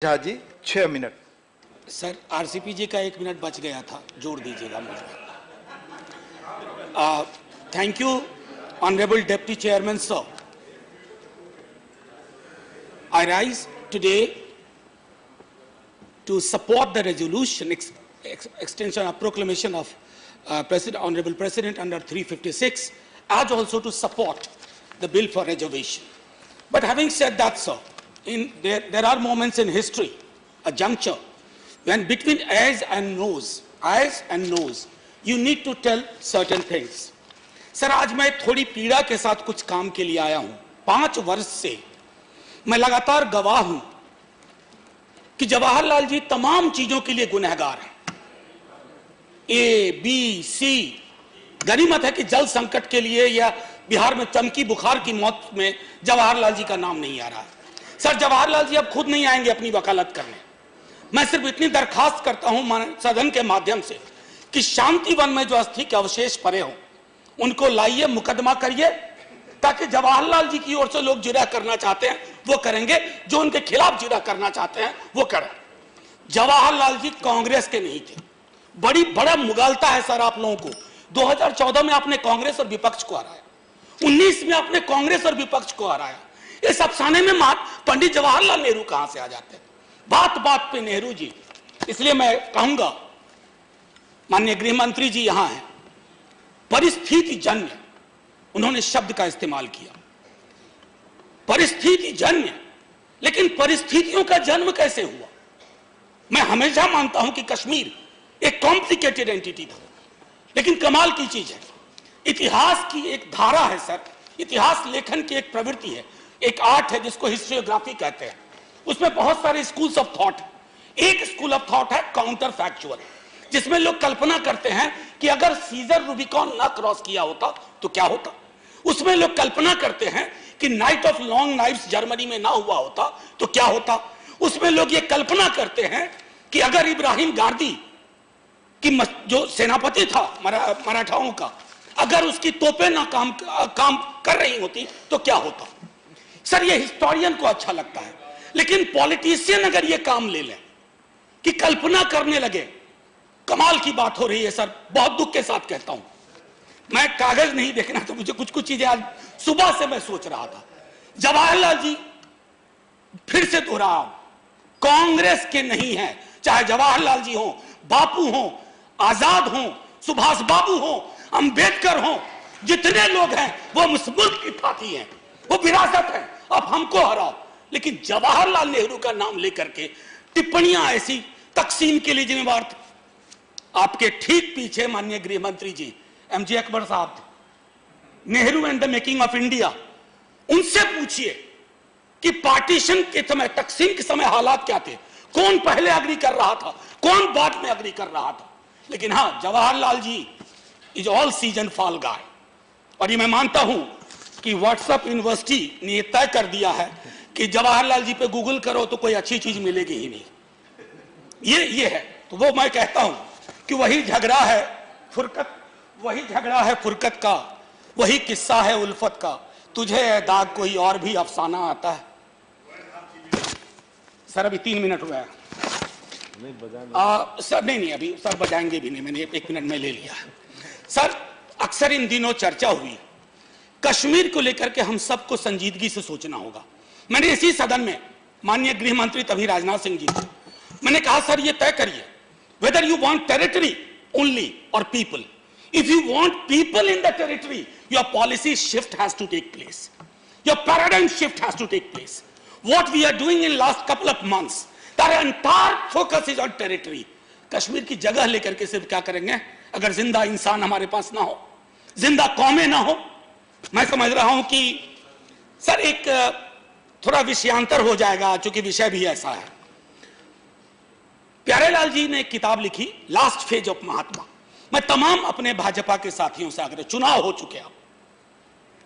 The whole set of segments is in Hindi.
Jha ji 6 minute. Sir RCP जी का 1 मिनट बच गया था, जोड़ दीजिएगा मुझे। Thank you honourable deputy chairman sir. I rise today to support the resolution extension of proclamation of Honorable President under 356, as also to support the bill for reservation. But having said that, sir, there are moments in history, a juncture, when between eyes and nose, you need to tell certain things. Sir आज मैं थोड़ी पीड़ा के साथ कुछ काम के लिए आया हूं। 5 वर्ष से मैं लगातार गवाह हूं कि जवाहरलाल जी तमाम चीजों के लिए गुनहगार हैं। A, B, C, गनीमत है कि जल संकट के लिए या बिहार में चमकी बुखार की मौत में जवाहरलाल जी का नाम नहीं आ रहा है। सर जवाहरलाल जी अब खुद नहीं आएंगे अपनी वकालत करने। मैं सिर्फ इतनी दरखास्त करता हूं सदन के माध्यम से कि शांतिवन में जो अस्थि के अवशेष पड़े हों उनको लाइए, मुकदमा करिए, ताकि जवाहरलाल जी की ओर से लोग जिरह करना चाहते हैं वो करेंगे, जो उनके खिलाफ जिरह करना चाहते हैं वो करें। जवाहरलाल जी कांग्रेस के नहीं थे। बड़ा मुगालता है सर आप लोगों को। 2014 में आपने कांग्रेस और विपक्ष को हराया, 19 में आपने कांग्रेस और विपक्ष को हराया। इस अफसाने में पंडित जवाहरलाल नेहरू कहां से आ जाते हैं? बात बात पे नेहरू जी। इसलिए मैं कहूंगा, माननीय गृह मंत्री जी यहां हैं, परिस्थिति जन्य उन्होंने शब्द का इस्तेमाल किया, परिस्थिति जन्य। लेकिन परिस्थितियों का जन्म कैसे हुआ? मैं हमेशा मानता हूं कि कश्मीर एक कॉम्प्लिकेटेड एंटिटी था, लेकिन कमाल की चीज है, इतिहास की एक धारा है सर, इतिहास लेखन की एक प्रवृत्ति है, एक आर्ट है जिसको हिस्टोरियोग्राफी कहते हैं। उसमें बहुत सारे स्कूल्स ऑफ थॉट। एक स्कूल ऑफ थॉट है काउंटर फैक्चुअल, जिसमें लोग कल्पना करते हैं कि अगर सीजर रूबिकॉन ना क्रॉस किया होता तो क्या होता। उसमें लोग कल्पना करते हैं कि night of long knives Germany में ना हुआ होता तो क्या होता। उसमें लोग ये कल्पना करते हैं कि अगर इब्राहिम गार्दी की जो सेनापति था मराठाओं का, अगर उसकी तोपें ना काम कर रही होती तो क्या होता। सर ये हिस्टोरियन को अच्छा लगता है, लेकिन पॉलिटिशियन अगर ये काम ले ले कि कल्पना करने लगे, कमाल की बात हो रही है सर। बहुत दुख के साथ कहता हूं, मैं कागज नहीं देखना तो मुझे कुछ चीजें आज सुबह से मैं सोच रहा था। जवाहरलाल जी, फिर से दोहराऊं, कांग्रेस के नहीं है। चाहे जवाहरलाल जी हो, बापू हो, आजाद हो, सुभाष बाबू हो, अंबेडकर हो, जितने लोग हैं वो उस मुल्क की फाती हैं, वो विरासत है। अब हमको हराओ, लेकिन जवाहरलाल नेहरू का नाम लेकर के टिप्पणियां ऐसी तकसीम के लिए जिम्मेवार थे। आपके ठीक पीछे माननीय गृह मंत्री जी एमजे अकबर साहब थे, Nehru and the making of India. उनसे पूछिए कि पार्टीशन के समय, तकसीम के समय हालात क्या थे, कौन पहले अग्री कर रहा था, कौन बाद में अग्री कर रहा था। लेकिन हां, Jawaharlal ji is all season fall गाय। और ये मैं मानता हूं कि व्हाट्सएप यूनिवर्सिटी ने तय कर दिया है कि जवाहरलाल जी पे गूगल करो तो कोई अच्छी चीज मिलेगी ही नहीं। ये है। तो वो मैं कहता हूं कि वही झगड़ा है फुरकत का, वही किस्सा है उल्फत का, तुझे दाग कोई और भी अफसाना आता है। सर अभी 3 मिनट हुआ है। सर नहीं अभी सर बजाएंगे भी नहीं, मैंने 1 मिनट में ले लिया है। सर अक्सर इन दिनों चर्चा हुई कश्मीर को लेकर के, हम सबको संजीदगी से सोचना होगा। मैंने इसी सदन में माननीय गृह मंत्री तभी राजनाथ सिंह जी थे, मैंने कहा सर ये तय करिए whether you want territory only or people. If you want people in the territory, your policy shift has to take place. Your paradigm shift has to take place. What we are doing in last couple of months, that entire focus is on territory. Kashmir की जगह लेकर के सिर्फ क्या करेंगे अगर जिंदा इंसान हमारे पास ना हो, जिंदा कौमें ना हो। मैं समझ रहा हूं कि सर एक थोड़ा विषयांतर हो जाएगा, चूंकि विषय भी ऐसा है। प्यारेलाल जी ने एक किताब लिखी, लास्ट फेज ऑफ महात्मा। मैं तमाम अपने भाजपा के साथियों से आग्रह, चुनाव हो चुके, आप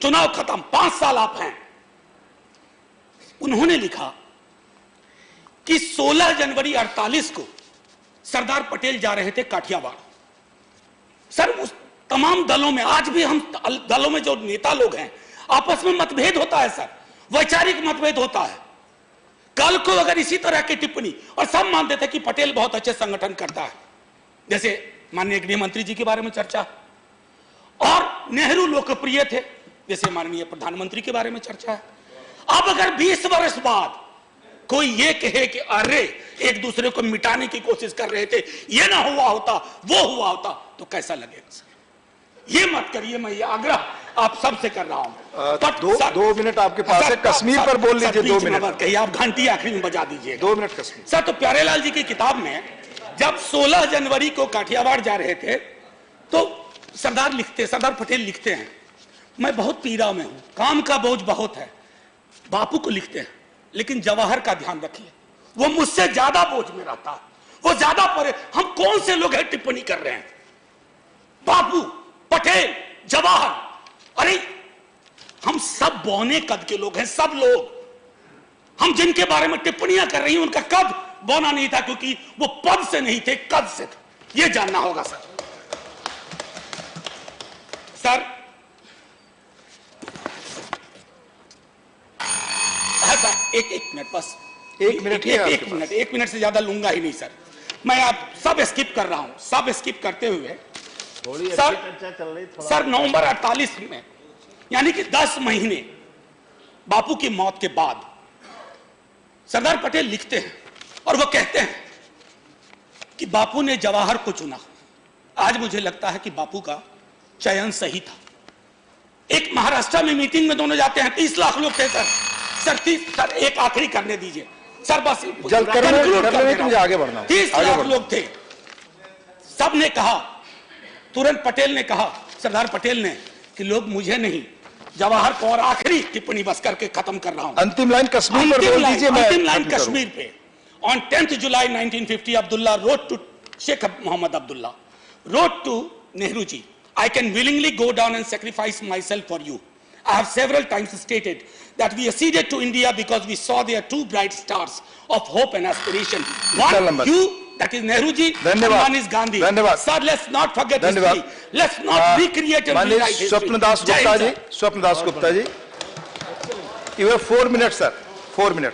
चुनाव खत्म, 5 साल आप हैं। उन्होंने लिखा कि 16 जनवरी 48 को सरदार पटेल जा रहे थे काठियावाड़। सर उस तमाम दलों में, आज भी हम दलों में जो नेता लोग हैं आपस में मतभेद होता है सर, वैचारिक मतभेद होता है। कल को अगर इसी तरह की टिप्पणी, और सब मानते थे कि पटेल बहुत अच्छे संगठन करता है, जैसे माननीय गृह मंत्री जी के बारे में चर्चा, और नेहरू लोकप्रिय थे जैसे माननीय प्रधानमंत्री के बारे में चर्चा है। अब अगर 20 वर्ष बाद कोई ये कहे कि अरे एक दूसरे को मिटाने की कोशिश कर रहे थे, ये ना हुआ होता, वो हुआ होता, तो कैसा लगेगा सर? ये मत करिए, मैं ये आग्रह आप सबसे कर रहा हूं। दो मिनट आपके पास है, कश्मीर पर बोल लीजिए। 2 मिनट कहिए, आप घंटी आखिरी में बजा दीजिए। 2 मिनट कश्मीर। सर, तो प्यारेलाल जी की किताब में जब 16 जनवरी को काठियावाड़ जा रहे थे तो सरदार पटेल लिखते हैं, मैं बहुत पीड़ा में हूं, काम का बोझ बहुत है। बापू को लिखते हैं, लेकिन जवाहर का ध्यान रखिए, वो मुझसे ज्यादा बोझ में रहता है, वो ज्यादा परे। हम कौन से लोग हैं टिप्पणी कर रहे हैं? बापू, पटेल, जवाहर, अरे हम सब बौने कद के लोग हैं, सब लोग। हम जिनके बारे में टिप्पणियां कर रही हैं उनका कद बौना नहीं था, क्योंकि वो पद से नहीं थे, कद से थे। ये जानना होगा सर। सर, एक मिनट बस, एक मिनट से ज्यादा लूंगा ही नहीं सर। मैं आप सब स्किप कर रहा हूं, सब स्किप करते हुए सर नवंबर 48 में, यानी कि 10 महीने बापू की मौत के बाद सरदार पटेल लिखते हैं और वो कहते हैं कि बापू ने जवाहर को चुना। आज मुझे लगता है कि बापू का चयन सही था। एक महाराष्ट्र में मीटिंग में दोनों जाते हैं, 30 लाख लोग थे सर। सर एक आखिरी करने दीजिए सर, बस जल्द करने मुझे आगे बढ़ना। 30 लाख लोग थे, सब ने कहा, तुरंत पटेल ने कहा, सरदार पटेल ने, कि लोग मुझे नहीं जवाहर को, और आखिरी टिप्पणी बस करके खत्म कर रहा हूं। अंतिम लाइन कश्मीर पर बोल दीजिए। अंतिम लाइन कश्मीर पे। On 10th July 1950, Abdullah wrote to Sheikh Mohammed Abdullah, wrote to Nehru ji, I can willingly go down and sacrifice myself for you. I have several times stated that we acceded to India because we saw there 2 bright stars of hope and aspiration. One you, that is Nehru ji, and one is Gandhi. Sir, let's not forget history. Let's not recreate and rewrite history. Swapan Das Gupta ji, you have 4 minutes, sir. 4 minutes.